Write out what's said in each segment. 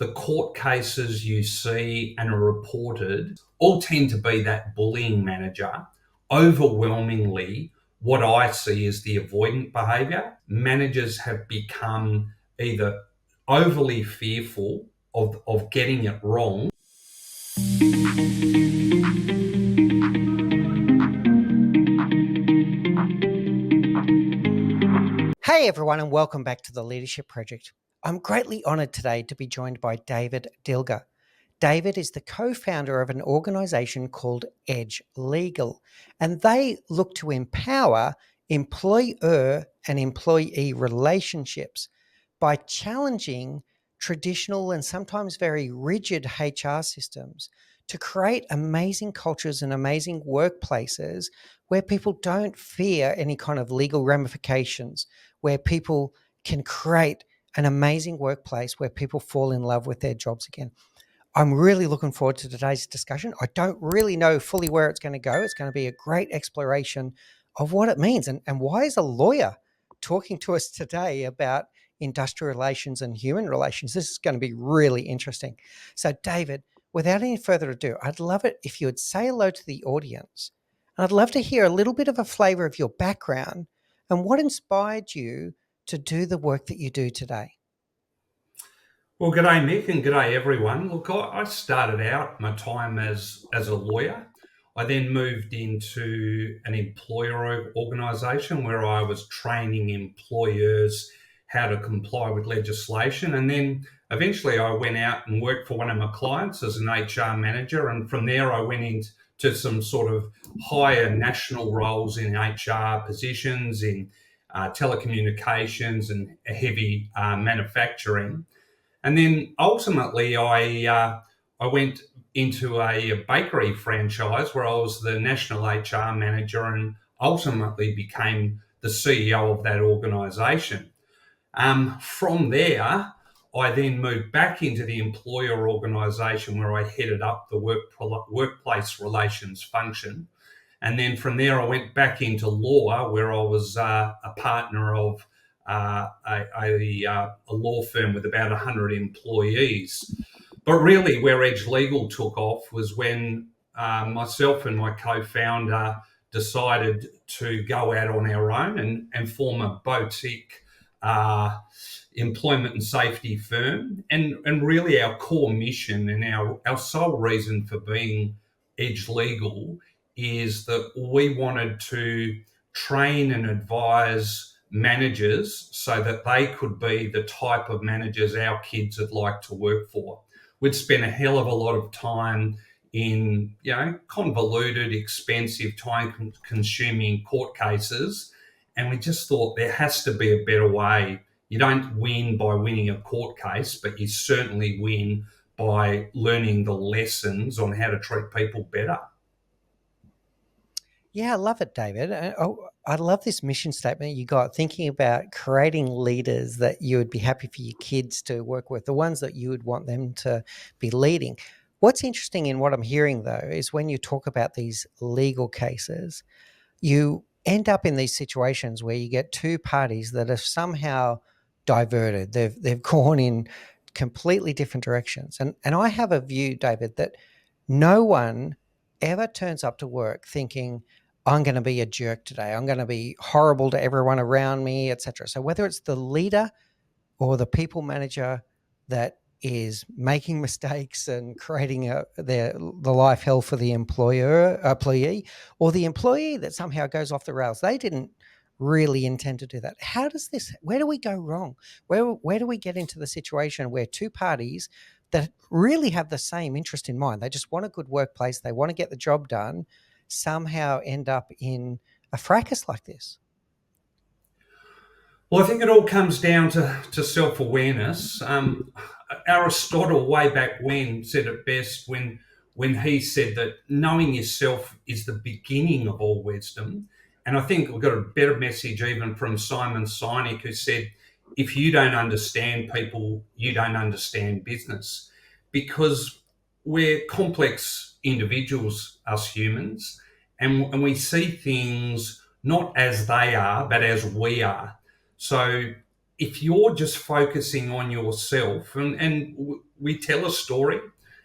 the court cases you see and are reported all tend to be that bullying manager. Overwhelmingly, what I see is the avoidant behaviour. Managers have become either overly fearful of getting it wrong. Hey everyone, and welcome back to the Leadership Project. I'm greatly honoured today to be joined by David Dilger. David is the co-founder of an organisation called Edge Legal, and they look to empower employer and employee relationships by challenging traditional and sometimes very rigid HR systems to create amazing cultures and amazing workplaces where people don't fear any kind of legal ramifications, where people can create an amazing workplace where people fall in love with their jobs again. I'm really looking forward to today's discussion. I don't really know fully where it's going to go. It's going to be a great exploration of what it means and why is a lawyer talking to us today about industrial relations and human relations. This is going to be really interesting. So David, without any further ado, I'd love it if you would say hello to the audience. And I'd love to hear a little bit of a flavor of your background and what inspired you to do the work that you do today. Well, g'day Mick and g'day everyone. Look, I started out my time as a lawyer. I then moved into an employer organisation where I was training employers how to comply with legislation. And then eventually I went out and worked for one of my clients as an HR manager. And from there I went into some sort of higher national roles in HR positions, in telecommunications and heavy manufacturing. And then ultimately, I went into a bakery franchise where I was the national HR manager and ultimately became the CEO of that organisation. From there, I then moved back into the employer organisation where I headed up the workplace relations function. And then from there, I went back into law where I was a partner of a law firm with about 100 employees. But really where Edge Legal took off was when myself and my co-founder decided to go out on our own and form a boutique employment and safety firm. And really our core mission and our sole reason for being Edge Legal is that we wanted to train and advise managers so that they could be the type of managers our kids would like to work for. We'd spent a hell of a lot of time in, convoluted, expensive, time-consuming court cases, and we just thought there has to be a better way. You don't win by winning a court case, but you certainly win by learning the lessons on how to treat people better. Yeah, I love it, David. I love this mission statement you got, thinking about creating leaders that you would be happy for your kids to work with, the ones that you would want them to be leading. What's interesting in what I'm hearing, though, is when you talk about these legal cases, you end up in these situations where you get two parties that have somehow diverted. They've gone in completely different directions. And I have a view, David, that no one ever turns up to work thinking, I'm going to be a jerk today. I'm going to be horrible to everyone around me, etc. So whether it's the leader or the people manager that is making mistakes and creating the life hell for the employee, or the employee that somehow goes off the rails, they didn't really intend to do that. Where do we go wrong? Where do we get into the situation where two parties that really have the same interest in mind, they just want a good workplace, they want to get the job done, somehow end up in a fracas like this? Well, I think it all comes down to self-awareness. Aristotle, way back when, said it best when he said that knowing yourself is the beginning of all wisdom. And I think we've got a better message even from Simon Sinek, who said, if you don't understand people, you don't understand business. Because we're complex individuals, us humans, and we see things not as they are, but as we are. So if you're just focusing on yourself, and we tell a story,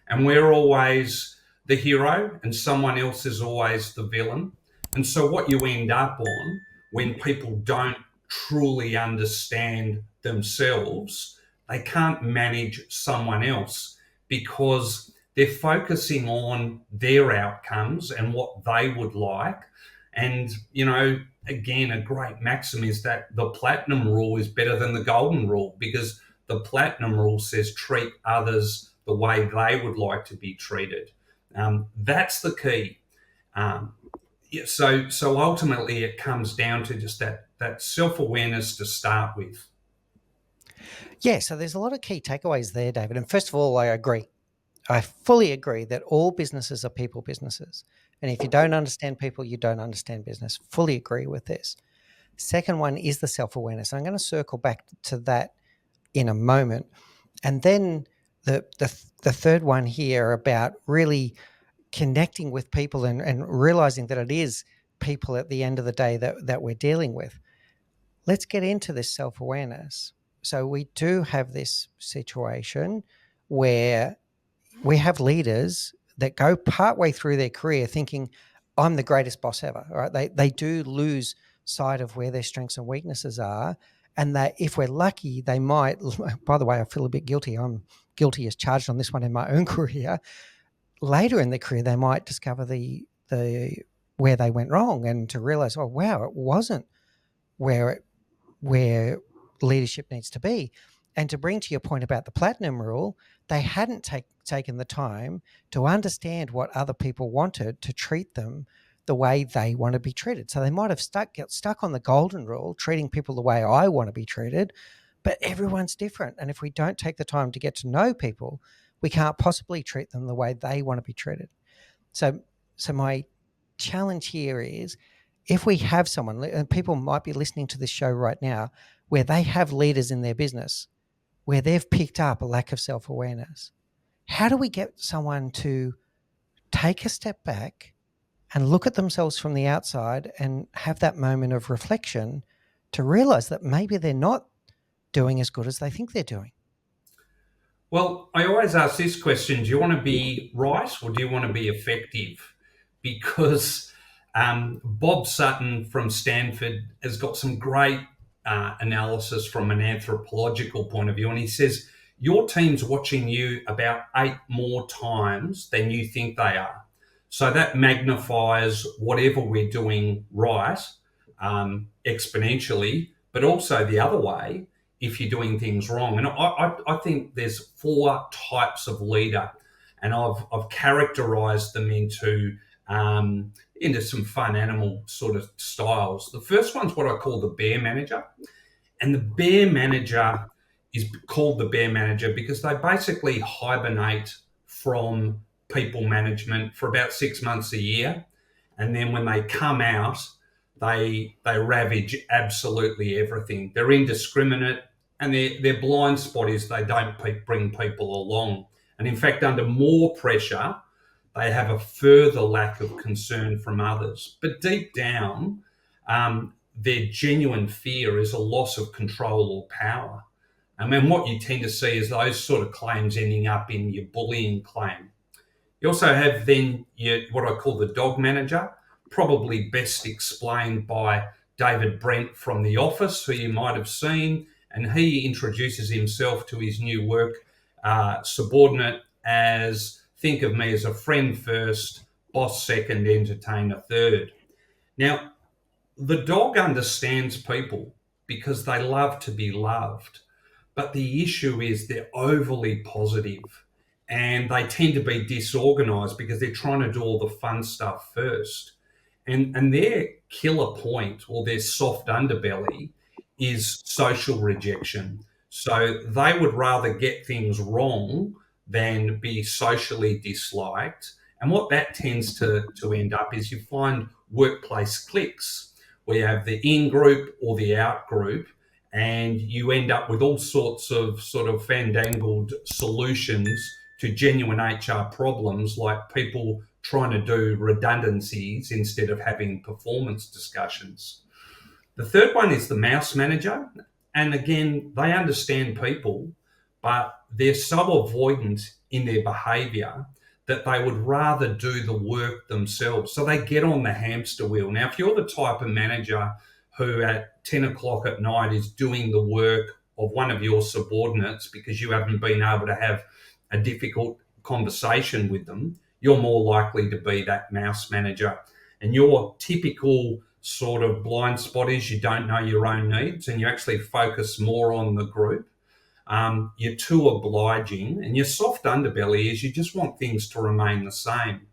and we're always the hero, and someone else is always the villain. And so, what you end up on when people don't truly understand themselves, they can't manage someone else because they're focusing on their outcomes and what they would like. And, again, a great maxim is that the platinum rule is better than the golden rule, because the platinum rule says treat others the way they would like to be treated. That's the key. Um, yeah, so ultimately, it comes down to just that self-awareness to start with. Yeah, so there's a lot of key takeaways there, David. And first of all, I agree. I fully agree that all businesses are people businesses. And if you don't understand people, you don't understand business. Fully agree with this. Second one is the self-awareness. I'm going to circle back to that in a moment. And then the third one here about really connecting with people and realizing that it is people at the end of the day that we're dealing with. Let's get into this self-awareness. So we do have this situation where we have leaders that go partway through their career thinking, I'm the greatest boss ever. Right? They do lose sight of where their strengths and weaknesses are. And that if we're lucky, they might, by the way, I feel a bit guilty. I'm guilty as charged on this one in my own career. Later in the career, they might discover the where they went wrong and to realize, oh, wow, it wasn't where leadership needs to be. And to bring to your point about the platinum rule, they hadn't taken the time to understand what other people wanted to treat them the way they want to be treated. So they might have get stuck on the golden rule, treating people the way I want to be treated, but everyone's different. And if we don't take the time to get to know people, we can't possibly treat them the way they want to be treated. So my challenge here is, if we have someone, and people might be listening to this show right now, where they have leaders in their business where they've picked up a lack of self-awareness, how do we get someone to take a step back and look at themselves from the outside and have that moment of reflection to realize that maybe they're not doing as good as they think they're doing? Well, I always ask this question: do you want to be right or do you want to be effective? Because Bob Sutton from Stanford has got some great analysis from an anthropological point of view. And he says, your team's watching you about 8 more times than you think they are. So that magnifies whatever we're doing right exponentially, but also the other way if you're doing things wrong. And I think there's 4 types of leader, and I've characterized them into some fun animal sort of styles. The first one's what I call the bear manager. And the bear manager is called the bear manager because they basically hibernate from people management for about 6 months a year. And then when they come out, they ravage absolutely everything. They're indiscriminate, and their blind spot is they don't bring people along. And in fact, under more pressure, they have a further lack of concern from others. But deep down, their genuine fear is a loss of control or power. I mean, what you tend to see is those sort of claims ending up in your bullying claim. You also have then what I call the dog manager, probably best explained by David Brent from The Office, who you might have seen. And he introduces himself to his new work subordinate as, think of me as a friend first, boss second, entertainer third. Now, the dog understands people because they love to be loved. But the issue is they're overly positive and they tend to be disorganized because they're trying to do all the fun stuff first. And their killer point, or their soft underbelly, is social rejection. So they would rather get things wrong than be socially disliked. And what that tends to end up is you find workplace cliques where you have the in group or the out group, and you end up with all sorts of sort of fandangled solutions to genuine HR problems, like people trying to do redundancies instead of having performance discussions. The third one is the mouse manager. And again, they understand people, but they're so avoidant in their behaviour that they would rather do the work themselves. So they get on the hamster wheel. Now, if you're the type of manager who at 10 o'clock at night is doing the work of one of your subordinates because you haven't been able to have a difficult conversation with them, you're more likely to be that mouse manager. And your typical sort of blind spot is you don't know your own needs and you actually focus more on the group. You're too obliging, and your soft underbelly is you just want things to remain the same.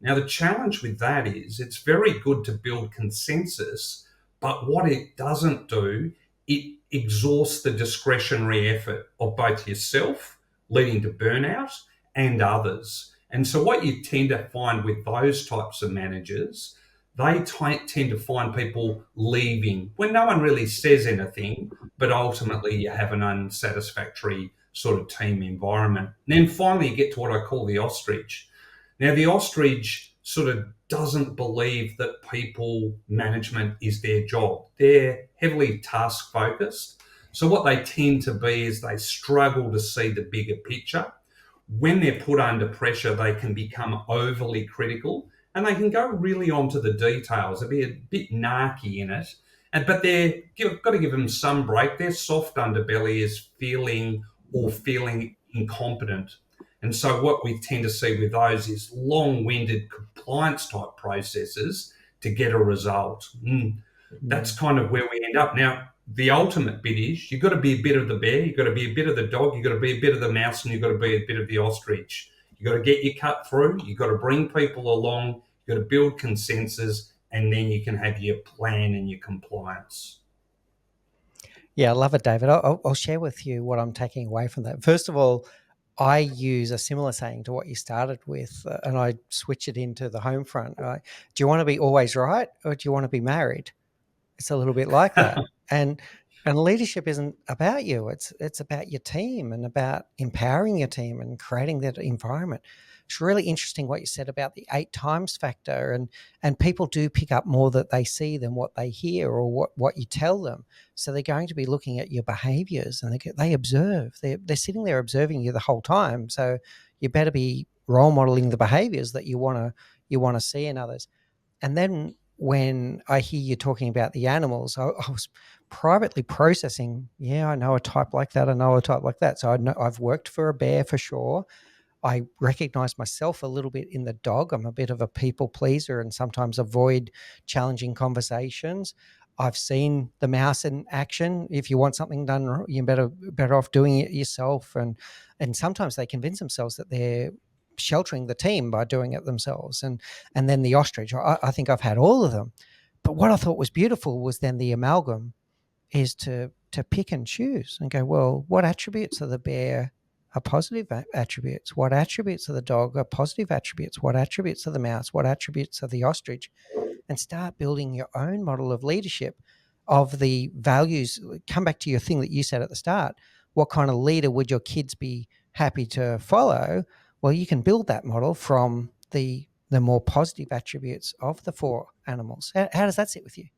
Now, the challenge with that is it's very good to build consensus, but what it doesn't do, it exhausts the discretionary effort of both yourself, leading to burnout, and others. And so, what you tend to find with those types of managers, they tend to find people leaving when no one really says anything, but ultimately you have an unsatisfactory sort of team environment. And then finally, you get to what I call the ostrich. Now, the ostrich sort of doesn't believe that people management is their job. They're heavily task focused. So, what they tend to be is they struggle to see the bigger picture. When they're put under pressure, they can become overly critical and they can go really onto the details. They'll be a bit narky in it. But you've got to give them some break. Their soft underbelly is feeling incompetent. And so what we tend to see with those is long-winded compliance type processes to get a result. That's kind of where we end up. Now, the ultimate bit is you've got to be a bit of the bear, you've got to be a bit of the dog, you've got to be a bit of the mouse, and you've got to be a bit of the ostrich. You've got to get your cut through, you've got to bring people along, you've got to build consensus, and then you can have your plan and your compliance. Yeah, I love it, David. I'll share with you what I'm taking away from that. First of all, I use a similar saying to what you started with, and I switch it into the home front. Do you want to be always right, or do you want to be married? It's a little bit like that. And leadership isn't about you. It's about your team and about empowering your team and creating that environment. It's really interesting what you said about the 8 times factor, and people do pick up more that they see than what they hear or what you tell them. So they're going to be looking at your behaviors and they observe. They're sitting there observing you the whole time. So you better be role modeling the behaviors that you want to see in others. And then when I hear you talking about the animals, I was privately processing, yeah, I know a type like that. I know a type like that. So I've worked for a bear for sure. I recognize myself a little bit in the dog. I'm a bit of a people pleaser and sometimes avoid challenging conversations. I've seen the mouse in action. If you want something done, you're better off doing it yourself. And sometimes they convince themselves that they're sheltering the team by doing it themselves. And then the ostrich, I think I've had all of them. But what I thought was beautiful was then the amalgam is to pick and choose and go, well, what attributes of the bear are positive attributes? What attributes of the dog are positive attributes? What attributes of the mouse? What attributes of the ostrich? And start building your own model of leadership of the values. Come back to your thing that you said at the start. What kind of leader would your kids be happy to follow? Well, you can build that model from the more positive attributes of the 4 animals. How does that sit with you?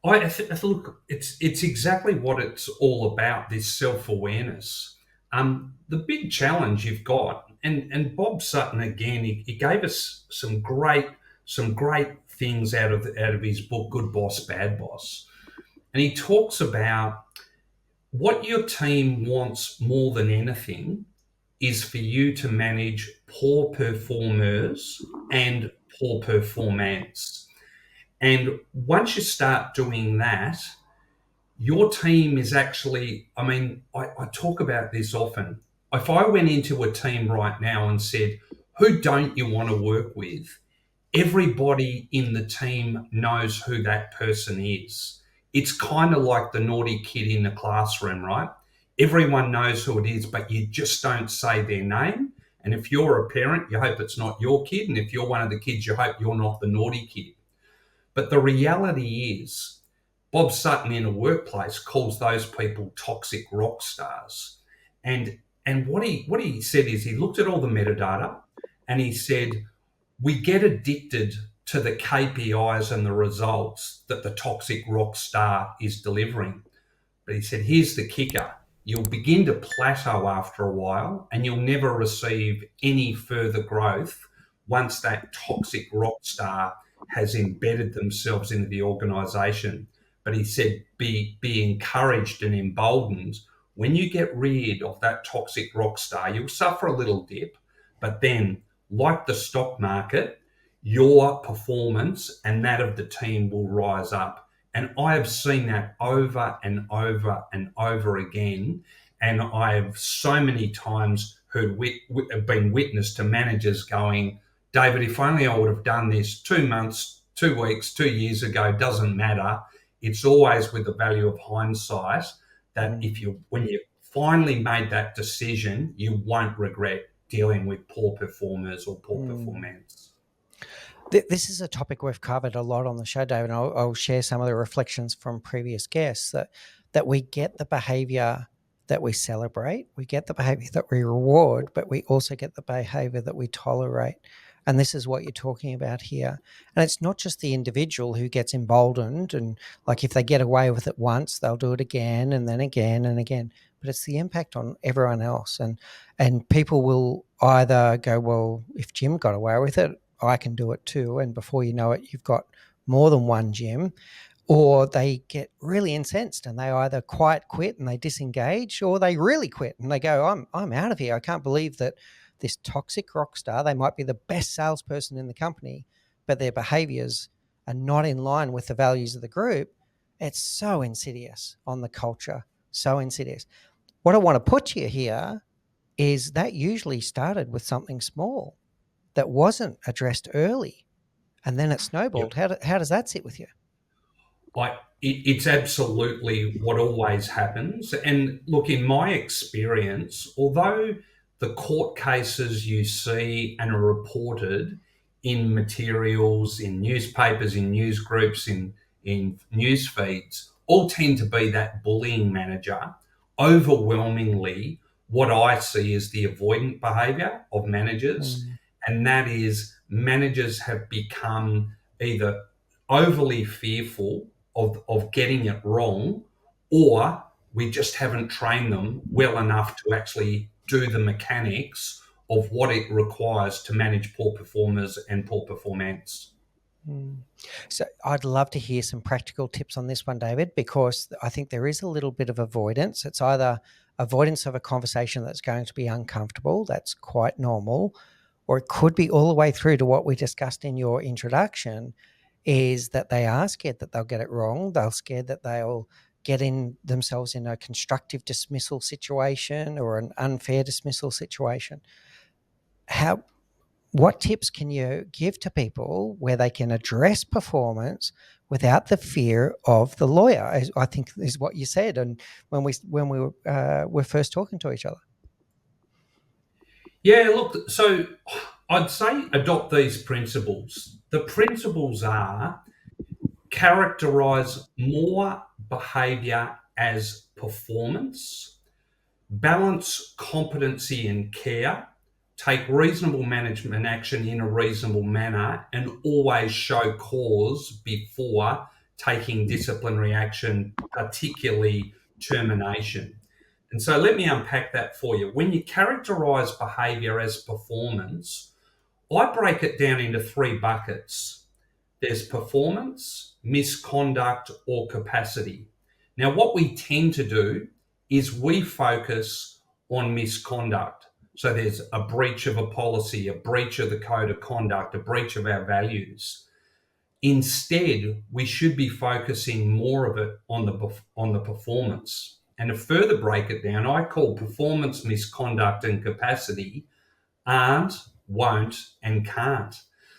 Look, it's exactly what it's all about. This self-awareness. The big challenge you've got, and Bob Sutton again, he gave us some great things out of his book, Good Boss, Bad Boss, and he talks about what your team wants more than anything is for you to manage poor performers and poor performance. And once you start doing that, your team is actually, I talk about this often. If I went into a team right now and said, who don't you want to work with? Everybody in the team knows who that person is. It's kind of like the naughty kid in the classroom, right? Everyone knows who it is, but you just don't say their name. And if you're a parent, you hope it's not your kid. And if you're one of the kids, you hope you're not the naughty kid. But the reality is, Bob Sutton in a workplace calls those people toxic rock stars. And what he said is he looked at all the metadata and he said, we get addicted to the KPIs and the results that the toxic rock star is delivering. But he said, here's the kicker. you'll begin to plateau after a while and you'll never receive any further growth once that toxic rock star has embedded themselves into the organization. But he said, be encouraged and emboldened. When you get rid of that toxic rock star, you'll suffer a little dip, but then, like the stock market, your performance and that of the team will rise up. And I have seen that over and over and over again. And I have so many times been witness to managers going, David, if only I would have done this 2 months, 2 weeks, 2 years ago, doesn't matter. It's always with the value of hindsight that when you finally made that decision, you won't regret dealing with poor performers or poor performance. This is a topic we've covered a lot on the show, David, and I'll share some of the reflections from previous guests that we get the behavior that we celebrate, we get the behavior that we reward, but we also get the behavior that we tolerate. And this is what you're talking about here. And it's not just the individual who gets emboldened and like if they get away with it once, they'll do it again and then again and again. But it's the impact on everyone else. And people will either go, well, if Jim got away with it, I can do it too. And before you know it, you've got more than one Jim. Or they get really incensed and they either quit and they disengage, or they really quit and they go, I'm out of here. I can't believe that this toxic rock star, they might be the best salesperson in the company, but their behaviors are not in line with the values of the group. It's so insidious on the culture, so insidious. What I want to put you here is that usually started with something small that wasn't addressed early, and then it snowballed. Yep. How does that sit with you? It's absolutely what always happens. And look, in my experience, although the court cases you see and are reported in materials, in newspapers, in news groups, in news feeds, all tend to be that bullying manager, overwhelmingly, what I see is the avoidant behaviour of managers. And that is managers have become either overly fearful of getting it wrong, or we just haven't trained them well enough to actually do the mechanics of what it requires to manage poor performers and poor performance. So I'd love to hear some practical tips on this one, David, because I think there is a little bit of avoidance. It's either avoidance of a conversation that's going to be uncomfortable, that's quite normal, or it could be all the way through to what we discussed in your introduction, is that they are scared that they'll get it wrong. They're scared that they'll get in themselves in a constructive dismissal situation or an unfair dismissal situation. What tips can you give to people where they can address performance without the fear of the lawyer? I think is what you said, and when we were first talking to each other. Yeah, look, so I'd say adopt these principles. The principles are characterize more behavior as performance, balance competency and care, take reasonable management action in a reasonable manner, and always show cause before taking disciplinary action, particularly termination. And so let me unpack that for you. When you characterize behavior as performance, I break it down into three buckets. There's performance, misconduct, or capacity. Now, what we tend to do is we focus on misconduct. So there's a breach of a policy, a breach of the code of conduct, a breach of our values. Instead, we should be focusing more of it on the performance. And to further break it down, I call performance, misconduct, and capacity aren't, won't, and can't.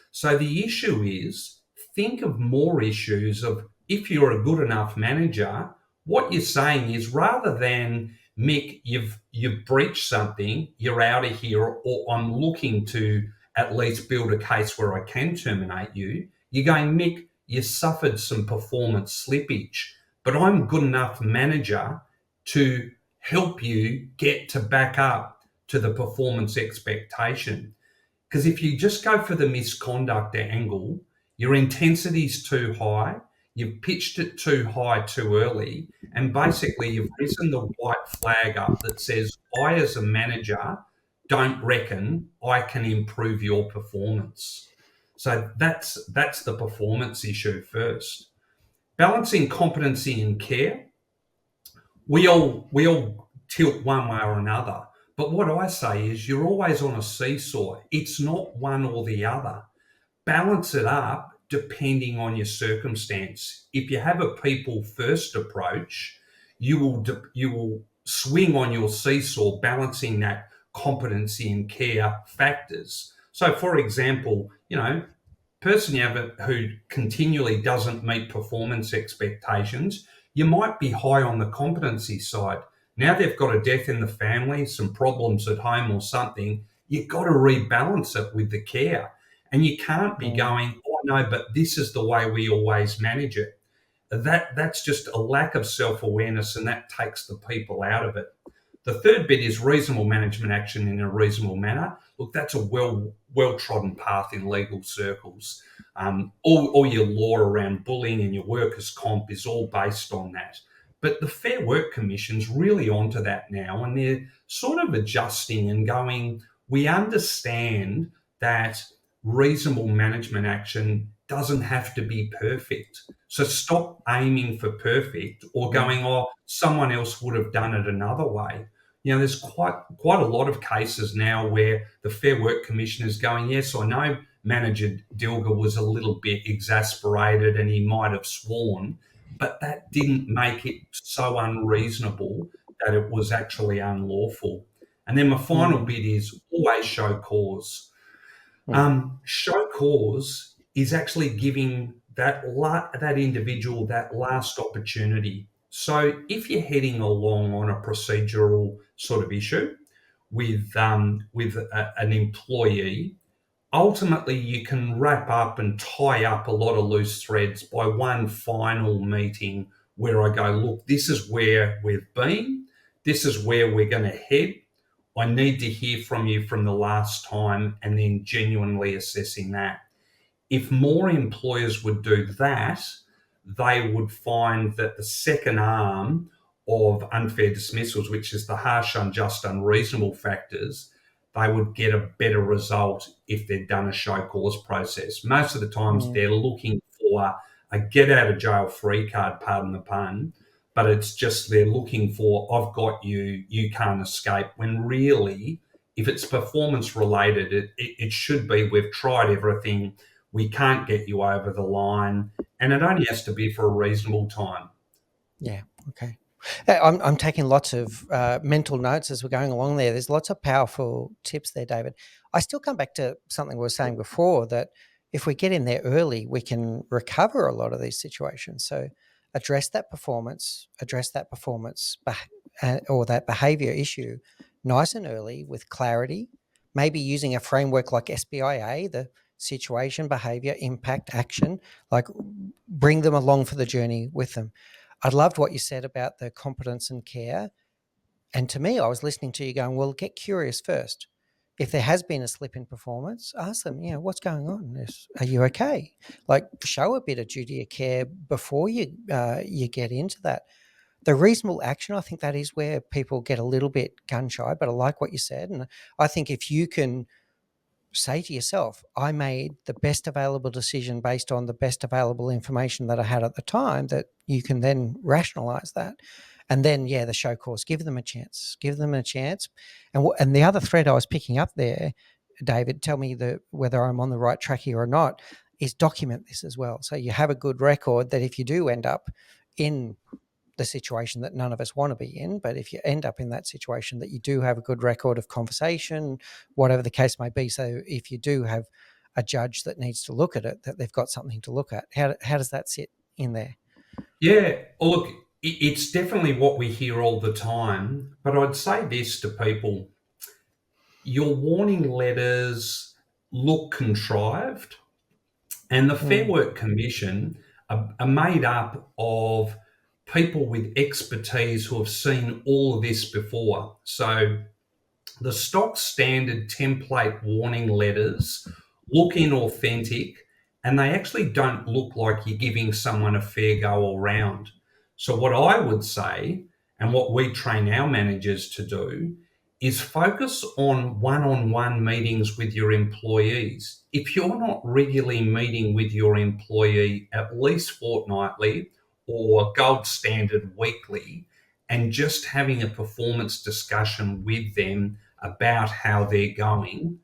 So the issue is, think of more issues of if you're a good enough manager, what you're saying is rather than Mick, you've breached something, you're out of here, or I'm looking to at least build a case where I can terminate you. You're going, Mick, you suffered some performance slippage, but I'm a good enough manager to help you get to back up to the performance expectation. Because if you just go for the misconduct angle, your intensity's too high, you've pitched it too high too early, and basically you've risen the white flag up that says, I, as a manager, don't reckon I can improve your performance. So that's the performance issue first. Balancing competency and care, we all tilt one way or another. But what I say is you're always on a seesaw. It's not one or the other. Balance it up depending on your circumstance. If you have a people first approach, you will swing on your seesaw, balancing that competency and care factors. So, for example, person you have who continually doesn't meet performance expectations, you might be high on the competency side. Now they've got a death in the family, some problems at home or something, you've got to rebalance it with the care. And you can't be going, oh no, but this is the way we always manage it. That's just a lack of self-awareness, and that takes the people out of it. The third bit is reasonable management action in a reasonable manner. Look, that's a well trodden path in legal circles. All your law around bullying and your workers' comp is all based on that. But the Fair Work Commission's really onto that now, and they're sort of adjusting and going, we understand that reasonable management action doesn't have to be perfect. So stop aiming for perfect or going, oh, someone else would have done it another way. There's quite a lot of cases now where the Fair Work Commission is going, yes, I know Manager Dilger was a little bit exasperated and he might have sworn, but that didn't make it so unreasonable that it was actually unlawful. And then my final bit is always show cause. Show cause is actually giving that individual that last opportunity. So if you're heading along on a procedural sort of issue with an employee, ultimately you can wrap up and tie up a lot of loose threads by one final meeting where I go, look, this is where we've been, this is where we're going to head. I need to hear from you from the last time, and then genuinely assessing that. If more employers would do that, they would find that the second arm of unfair dismissals, which is the harsh, unjust, unreasonable factors, they would get a better result if they'd done a show cause process. Most of the times they're looking for a get out of jail free card, pardon the pun, but it's just they're looking for, I've got you, you can't escape, when really, if it's performance related, it should be, we've tried everything, we can't get you over the line, and it only has to be for a reasonable time. Yeah, okay. I'm taking lots of mental notes as we're going along there. There's lots of powerful tips there, David. I still come back to something we were saying before, that if we get in there early, we can recover a lot of these situations. So address that performance or that behavior issue nice and early with clarity, maybe using a framework like SBIA, the situation, behavior, impact, action, like bring them along for the journey with them. I loved what you said about the competence and care. And to me, I was listening to you going, well, get curious first. If there has been a slip in performance, ask them, what's going on? Are you okay? Like, show a bit of duty of care before you get into that. The reasonable action, I think that is where people get a little bit gun shy, but I like what you said. And I think if you can say to yourself, I made the best available decision based on the best available information that I had at the time, that you can then rationalize that. And then, the show cause, give them a chance. And the other thread I was picking up there, David, tell me whether I'm on the right track here or not, is document this as well. So you have a good record that if you do end up in the situation that none of us want to be in, but if you end up in that situation, that you do have a good record of conversation, whatever the case may be. So if you do have a judge that needs to look at it, that they've got something to look at. How does that sit in there? Yeah, look, it's definitely what we hear all the time, but I'd say this to people: your warning letters look contrived, and the Fair Work Commission are made up of people with expertise who have seen all of this before. So the stock standard template warning letters look inauthentic and they actually don't look like you're giving someone a fair go all round. So, what I would say, and what we train our managers to do, is focus on one meetings with your employees. If you're not regularly meeting with your employee at least fortnightly or gold standard weekly, and just having a performance discussion with them about how they're going,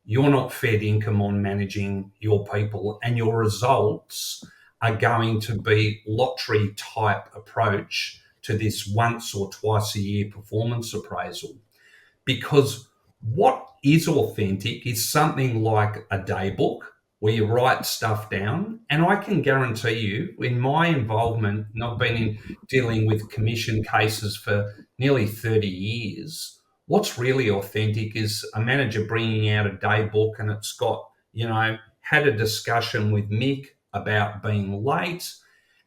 you're not fed income on managing your people, and your results are going to be lottery type approach to this once or twice a year performance appraisal. Because what is authentic is something like a day book where you write stuff down. And I can guarantee you, in my involvement, and I've been in dealing with commission cases for nearly 30 years, what's really authentic is a manager bringing out a day book and it's got, had a discussion with Mick about being late.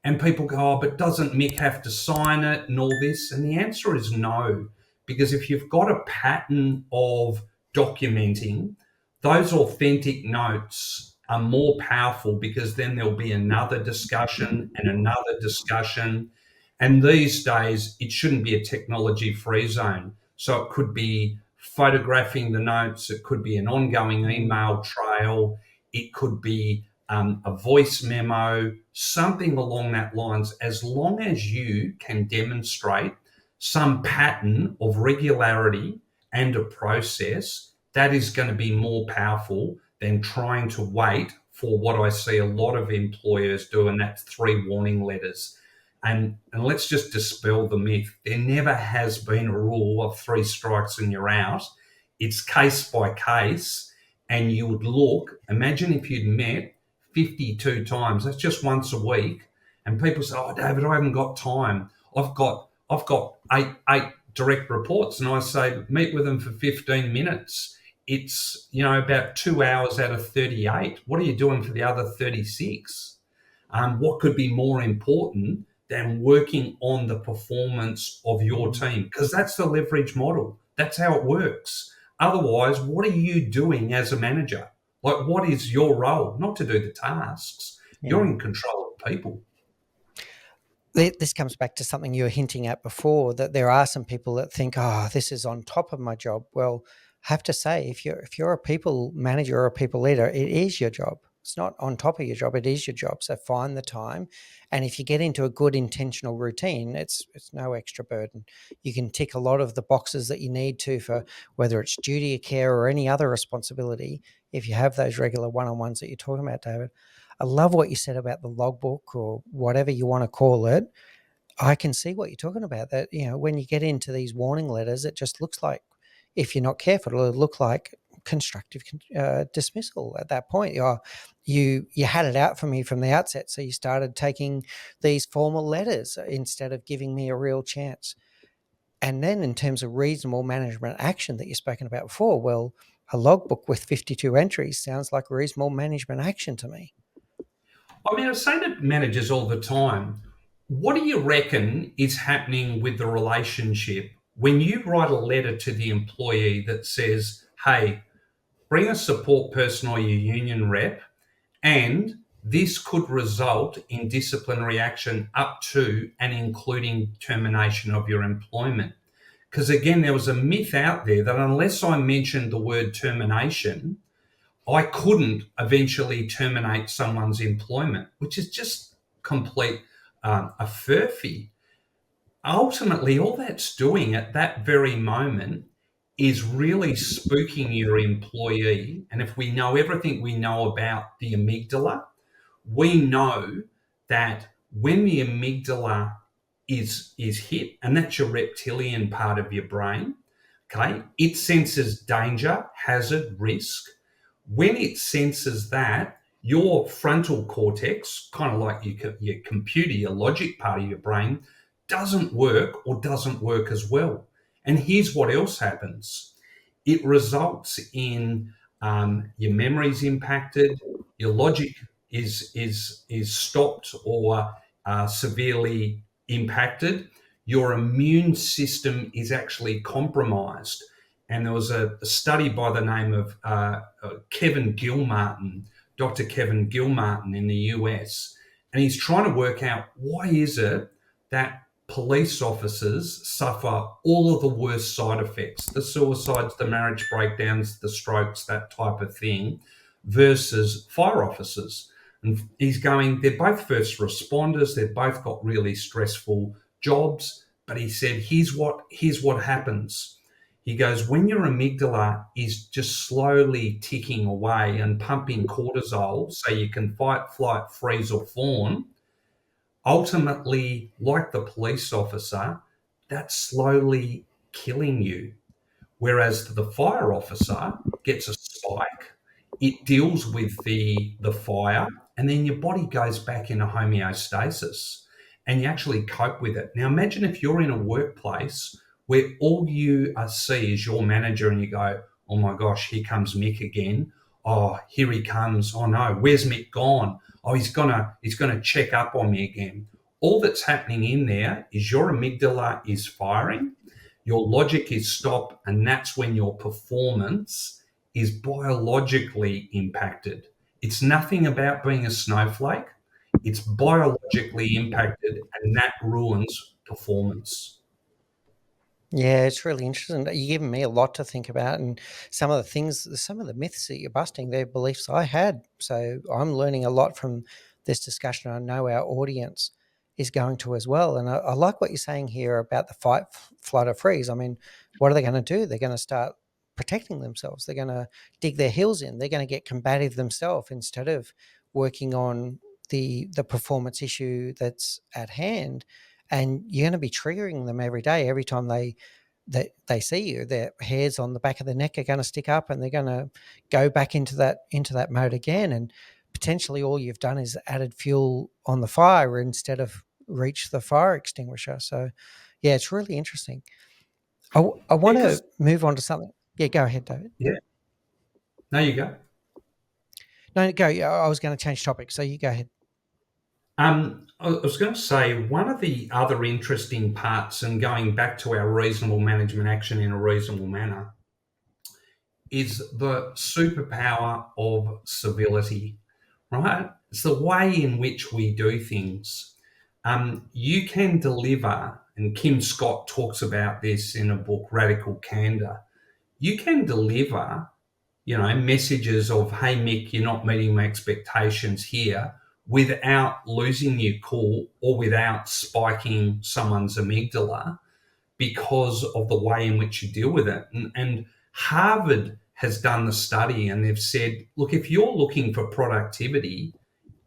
And people go, oh, but doesn't Mick have to sign it and all this? And the answer is no, because if you've got a pattern of documenting, those authentic notes are more powerful, because then there'll be another discussion and another discussion. And these days, it shouldn't be a technology free zone. So it could be photographing the notes, it could be an ongoing email trail, it could be a voice memo, something along that lines. As long as you can demonstrate some pattern of regularity and a process, that is going to be more powerful than trying to wait for what I see a lot of employers do, and that's 3 warning letters. And let's just dispel the myth. There never has been a rule of 3 strikes and you're out. It's case by case. And you would look, imagine if you'd met 52 times, that's just once a week. And people say, oh, David, I haven't got time. I've got eight direct reports. And I say, meet with them for 15 minutes. It's, about 2 hours out of 38. What are you doing for the other 36? What could be more important than working on the performance of your team? Because that's the leverage model. That's how it works. Otherwise, what are you doing as a manager? Like, what is your role? Not to do the tasks. You're in control of people. This comes back to something you were hinting at before, that there are some people that think, oh, this is on top of my job. Well, I have to say, if you're a people manager or a people leader, it is your job. It's not on top of your job, it is your job. So find the time. And if you get into a good intentional routine, it's no extra burden. You can tick a lot of the boxes that you need to, for whether it's duty of care or any other responsibility, if you have those regular one-on-ones that you're talking about, David. I love what you said about the logbook, or whatever you want to call it. I can see what you're talking about, that, when you get into these warning letters, it just looks like, if you're not careful, it'll look like constructive dismissal at that point. You had it out for me from the outset, so you started taking these formal letters instead of giving me a real chance. And then in terms of reasonable management action that you've spoken about before, well, a logbook with 52 entries sounds like reasonable management action to me. I mean, I say to managers all the time, what do you reckon is happening with the relationship when you write a letter to the employee that says, hey, bring a support person or your union rep, and this could result in disciplinary action up to and including termination of your employment? Because again, there was a myth out there that unless I mentioned the word termination, I couldn't eventually terminate someone's employment, which is just complete a furphy. Ultimately, all that's doing at that very moment is really spooking your employee. And if we know everything we know about the amygdala, we know that when the amygdala is hit, and that's your reptilian part of your brain, okay, it senses danger, hazard, risk. When it senses that, your frontal cortex, kind of like your computer, your logic part of your brain, doesn't work, or doesn't work as well. And here's what else happens. It results in your memories impacted, your logic is stopped or severely impacted. Your immune system is actually compromised. And there was a study by the name of Kevin Gilmartin Dr. Kevin Gilmartin in the US, and he's trying to work out why is it that police officers suffer all of the worst side effects, the suicides, the marriage breakdowns, the strokes, that type of thing, versus fire officers. And he's going, they're both first responders, they've both got really stressful jobs, but he said, here's what happens. He goes, when your amygdala is just slowly ticking away and pumping cortisol so you can fight, flight, freeze, or fawn, ultimately, like the police officer, that's slowly killing you. Whereas the fire officer gets a spike, it deals with the fire, and then your body goes back into homeostasis and you actually cope with it. Now, imagine if you're in a workplace where all you see is your manager and you go, oh my gosh, here comes Mick again. Oh, here he comes. Oh no, where's Mick gone? Oh, he's gonna check up on me again. All that's happening in there is your amygdala is firing, your logic is stop, and that's when your performance is biologically impacted. It's nothing about being a snowflake, it's biologically impacted, and that ruins performance. Yeah, it's really interesting. You're giving me a lot to think about, and some of the myths that you're busting, they're beliefs I had. So I'm learning a lot from this discussion. I know our audience is going to as well. And I like what you're saying here about the fight, flight, or freeze. I mean, what are they going to do? They're going to start protecting themselves. They're going to dig their heels in. They're going to get combative themselves instead of working on the performance issue that's at hand. And you're going to be triggering them every day. Every time they see you, their hairs on the back of the neck are going to stick up, and they're going to go back into that mode again. And potentially, all you've done is added fuel on the fire instead of reach the fire extinguisher. So, yeah, it's really interesting. I want to Because move on to something. Yeah, go ahead, David. yeah, there you go. No, go. I was going to change topic, so you go ahead. I was going to say one of the other interesting parts, and going back to our reasonable management action in a reasonable manner, is the superpower of civility, right? It's the way in which we do things. You can deliver, and Kim Scott talks about this in a book, Radical Candor. You can deliver, messages of, hey, Mick, you're not meeting my expectations here, without losing your cool or without spiking someone's amygdala because of the way in which you deal with it. And Harvard has done the study and they've said, look, if you're looking for productivity,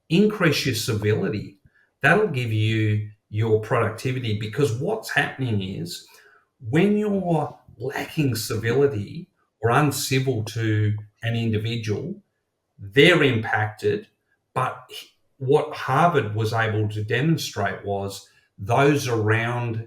increase your civility. That'll give you your productivity, because what's happening is when you're lacking civility or uncivil to an individual, they're impacted. But what Harvard was able to demonstrate was those around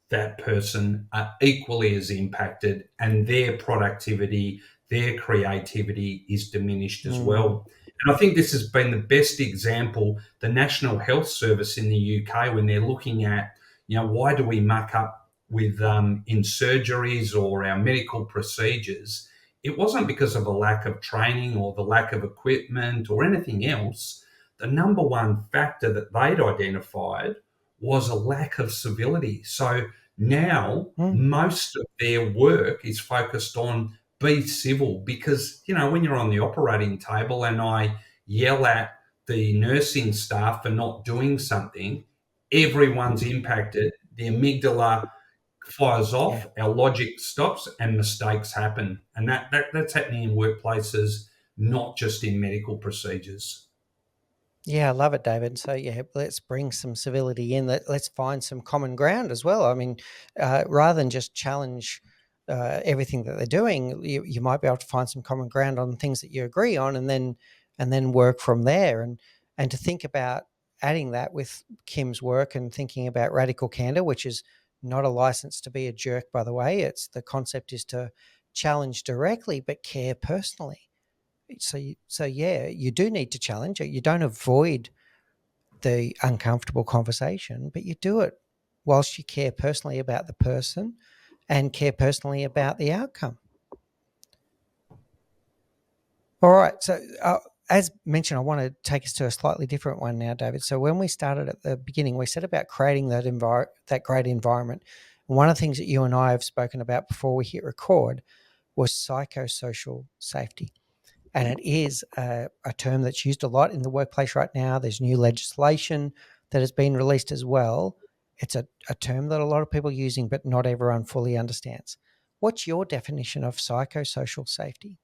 that person are equally as impacted, and their productivity, their creativity is diminished as well. And I think this has been the best example. The National Health Service in the UK, when they're looking at, why do we muck up with in surgeries or our medical procedures? It wasn't because of a lack of training or the lack of equipment or anything else. The number one factor that they'd identified was a lack of civility. So now most of their work is focused on be civil, because, when you're on the operating table and I yell at the nursing staff for not doing something, everyone's impacted. The amygdala fires off, our logic stops, and mistakes happen. And that's happening in workplaces, not just in medical procedures. Yeah, I love it, David. So yeah, let's bring some civility in. Let's find some common ground as well. I mean, rather than just challenge everything that they're doing, you might be able to find some common ground on things that you agree on, and then work from there. And to think about adding that with Kim's work and thinking about radical candor, which is not a license to be a jerk, by the way. It's the concept is to challenge directly but care personally. So yeah, you do need to challenge it. You don't avoid the uncomfortable conversation, but you do it whilst you care personally about the person and care personally about the outcome. All right. So as mentioned, I want to take us to a slightly different one now, David. So when we started at the beginning, we said about creating that great environment. And one of the things that you and I have spoken about before we hit record was psychosocial safety. And it is a term that's used a lot in the workplace right now. There's new legislation that has been released as well. It's a term that a lot of people are using, but not everyone fully understands. What's your definition of psychosocial safety?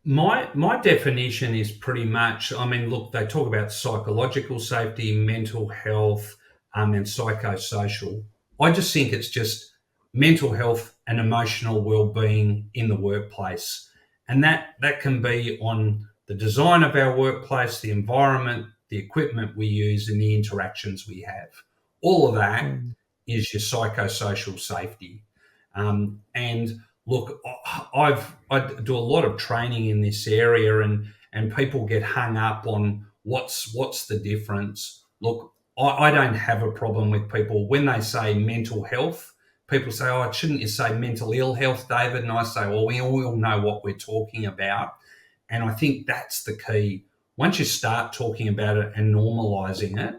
My definition is pretty much, I mean, look, they talk about psychological safety, mental health, and psychosocial. I just think it's just mental health and emotional well-being in the workplace. And that can be on the design of our workplace, the environment, the equipment we use, and the interactions we have. All of that Mm. is your psychosocial safety. And look, I do a lot of training in this area, and people get hung up on what's the difference. Look, I don't have a problem with people when they say mental health. People say, "Oh, shouldn't you say mental ill health, David?" And I say, "Well, we all know what we're talking about." And I think that's the key. Once you start talking about it and normalizing it,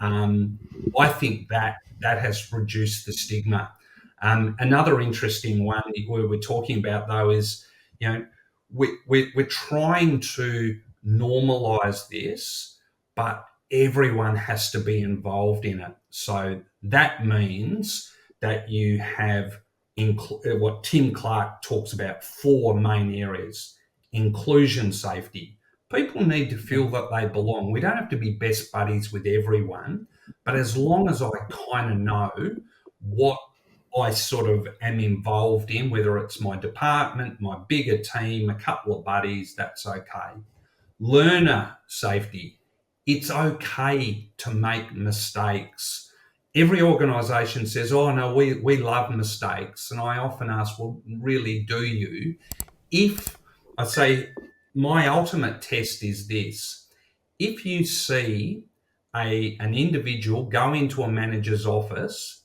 um, I think that has reduced the stigma. Another interesting one we're talking about, though, is, you know, we're trying to normalize this, but everyone has to be involved in it. So that means that you have what Tim Clark talks about, four main areas: inclusion, safety. People need to feel that they belong. We don't have to be best buddies with everyone, but as long as I kind of know what I sort of am involved in, whether it's my department, my bigger team, a couple of buddies, that's okay. Learner safety. It's okay to make mistakes. Every organisation says, "Oh, no, we love mistakes." And I often ask, "Well, really, do you?" If I say, my ultimate test is this: if you see an individual go into a manager's office,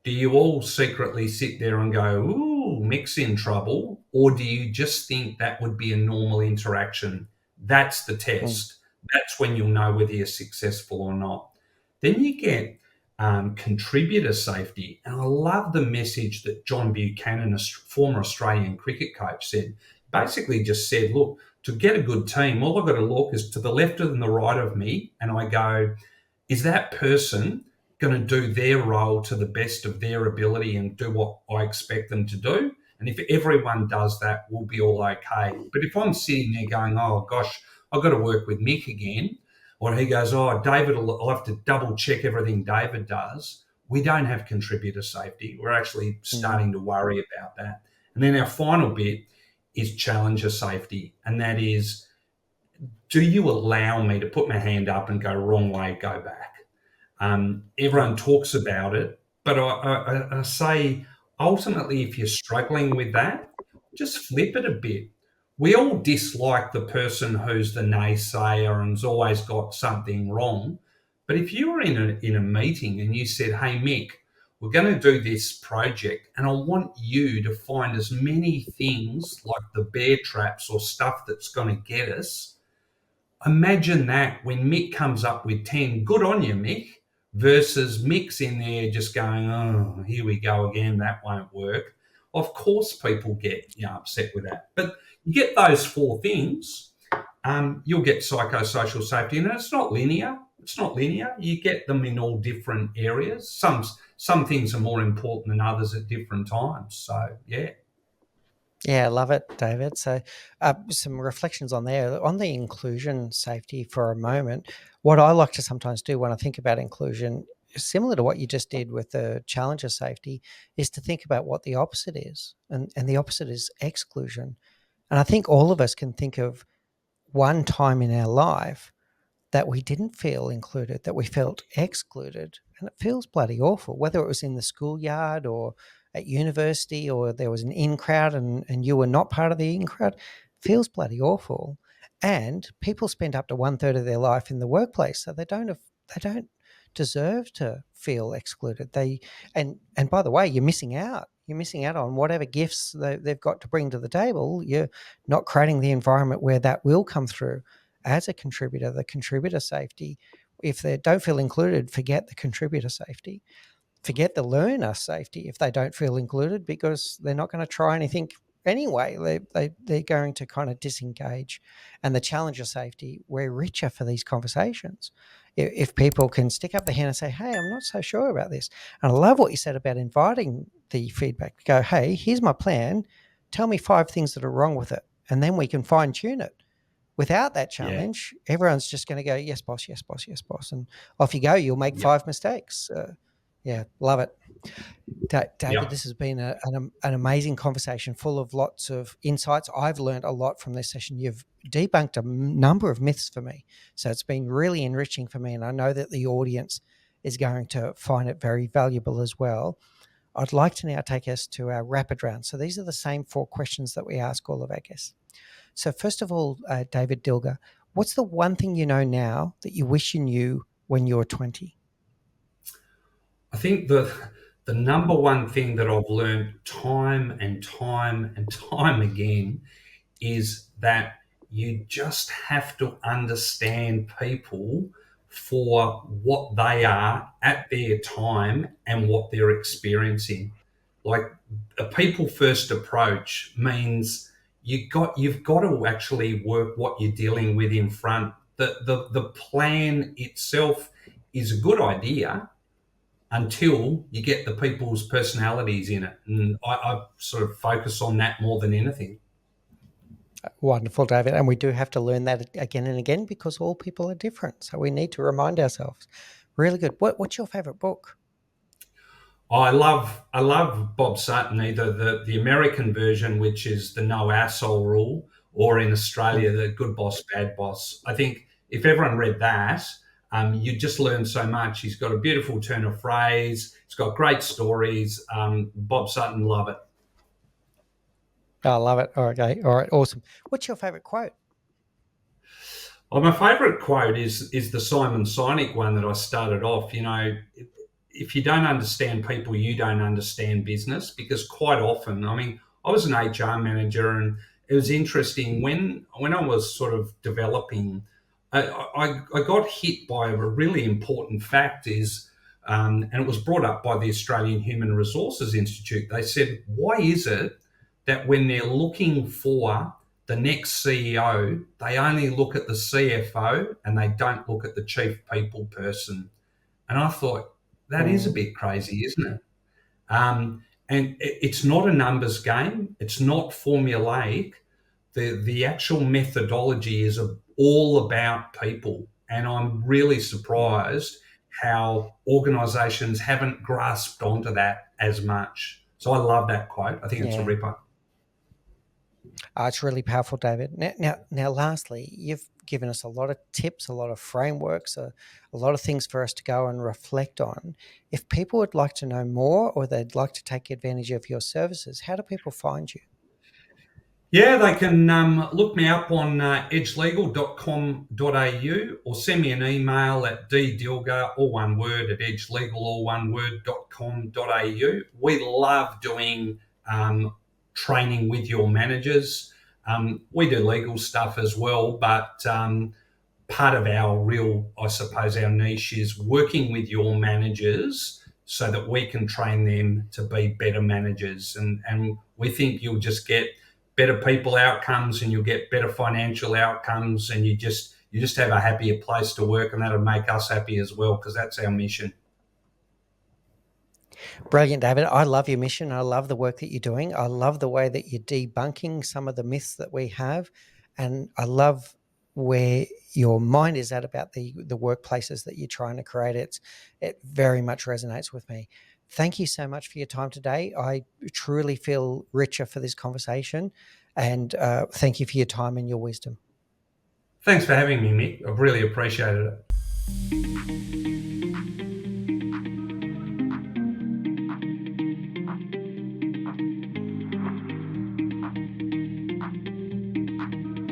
do you all secretly sit there and go, "Ooh, Mick's in trouble"? Or do you just think that would be a normal interaction? That's the Mm. test. That's when you'll know whether you're successful or not. Then you get contributor safety. And I love the message that John Buchanan, a former Australian cricket coach, said. Basically, just said, "Look, to get a good team, all I've got to look is to the left and the right of me, and I go, is that person going to do their role to the best of their ability and do what I expect them to do?" And if everyone does that, we'll be all okay. But if I'm sitting there going, "Oh gosh, I've got to work with Mick again," or he goes, "Oh, David, I'll have to double check everything David does," we don't have contributor safety. We're actually Mm. starting to worry about that. And then our final bit is challenger safety. And that is, do you allow me to put my hand up and go, "Wrong way, go back"? Yeah. Everyone talks about it, but I say, ultimately, if you're struggling with that, just flip it a bit. We all dislike the person who's the naysayer and's always got something wrong. But if you were in a meeting and you said, "Hey, Mick, we're going to do this project, and I want you to find as many things like the bear traps or stuff that's going to get us," imagine that when Mick comes up with 10, good on you, Mick, versus Mick's in there just going, "Oh, here we go again, that won't work." Of course, people get upset with that. But you get those four things, you'll get psychosocial safety. And it's not linear. It's not linear. You get them in all different areas. Some things are more important than others at different times. So, yeah. Yeah, I love it, David. So, some reflections on there. On the inclusion safety for a moment, what I like to sometimes do when I think about inclusion, similar to what you just did with the challenger safety, is to think about what the opposite is. And the opposite is exclusion. And I think all of us can think of one time in our life that we didn't feel included, that we felt excluded. And it feels bloody awful, whether it was in the schoolyard or at university or there was an in crowd and you were not part of the in crowd. It feels bloody awful. And people spend up to one third of their life in the workplace. So they don't deserve to feel excluded. And by the way, you're missing out. You're missing out on whatever gifts they've got to bring to the table. You're not creating the environment where that will come through as a contributor, the contributor safety. If they don't feel included, forget the contributor safety. Forget the learner safety if they don't feel included, because they're not going to try anything anyway. They're going to kind of disengage. And the challenger safety, we're richer for these conversations if people can stick up their hand and say, hey, I'm not so sure about this. And I love what you said about inviting the feedback. Go, hey, here's my plan. Tell me 5 things that are wrong with it, and then we can fine tune it. Without that Yeah. challenge, everyone's just going to go, yes, boss, yes, boss, yes, boss. And off you go. You'll make 5 mistakes. Yeah, love it. David, this has been an amazing conversation full of lots of insights. I've learned a lot from this session. You've debunked a number of myths for me. So it's been really enriching for me. And I know that the audience is going to find it very valuable as well. I'd like to now take us to our rapid round. So these are the same 4 questions that we ask all of our guests. So first of all, David Dilger, what's the one thing you know now that you wish you knew when you were 20? I think the number one thing that I've learned time and time and time again is that you just have to understand people for what they are at their time and what they're experiencing. Like, a people first approach means you've got to actually work what you're dealing with in front. The plan itself is a good idea until you get the people's personalities in it. And I sort of focus on that more than anything. Wonderful, David. And we do have to learn that again and again, because all people are different. So we need to remind ourselves. Really good. What's your favorite book? I love Bob Sutton, either the American version, which is the no asshole rule, or in Australia, the good boss, bad boss. I think if everyone read that, you just learn so much. He's got a beautiful turn of phrase. He's got great stories. Bob Sutton, love it. I love it. Okay. All right. Awesome. What's your favorite quote? Well, my favourite quote is the Simon Sinek one that I started off. You know, if you don't understand people, you don't understand business. Because quite often, I mean, I was an HR manager, and it was interesting when I was sort of developing. I got hit by a really important fact and it was brought up by the Australian Human Resources Institute. They said, why is it that when they're looking for the next CEO, they only look at the CFO and they don't look at the chief people person? And I thought, that is a bit crazy, isn't it? And it's not a numbers game. It's not formulaic. The actual methodology is all about people. And I'm really surprised how organisations haven't grasped onto that as much. So I love that quote. I think it's a ripper. It's really powerful, David. Now, lastly, you've given us a lot of tips, a lot of frameworks, a lot of things for us to go and reflect on. If people would like to know more, or they'd like to take advantage of your services, how do people find you? Yeah, they can look me up on edgelegal.com.au, or send me an email at ddilger, all one word, at edgelegal, all one word.com.au. We love doing training with your managers. We do legal stuff as well, but part of our our niche is working with your managers so that we can train them to be better managers. And we think you'll just get better people outcomes, and you'll get better financial outcomes, and you just have a happier place to work, and that'll make us happy as well, because that's our mission. Brilliant, David. I love your mission. I love the work that you're doing. I love the way that you're debunking some of the myths that we have. And I love where your mind is at about the workplaces that you're trying to create. It very much resonates with me. Thank you so much for your time today. I truly feel richer for this conversation. And thank you for your time and your wisdom. Thanks for having me, Mick. I've really appreciated it.